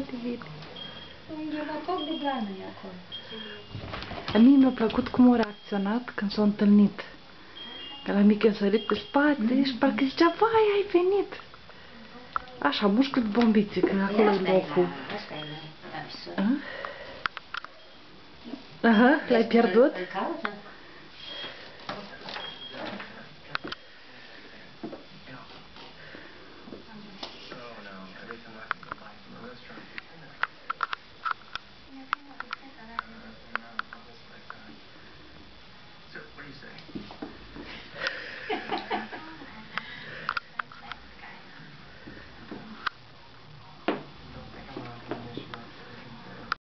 foarte bine. Era tot de blană acolo. A mie mi-a plăcut cum a reacționat când s-a întâlnit. Că la mică a sărit pe spate și parcă zicea, vai, ai venit. Așa, mușcă de bombițe, că acolo e locul. Asta e la Aha, l-ai pierdut? Îl caută?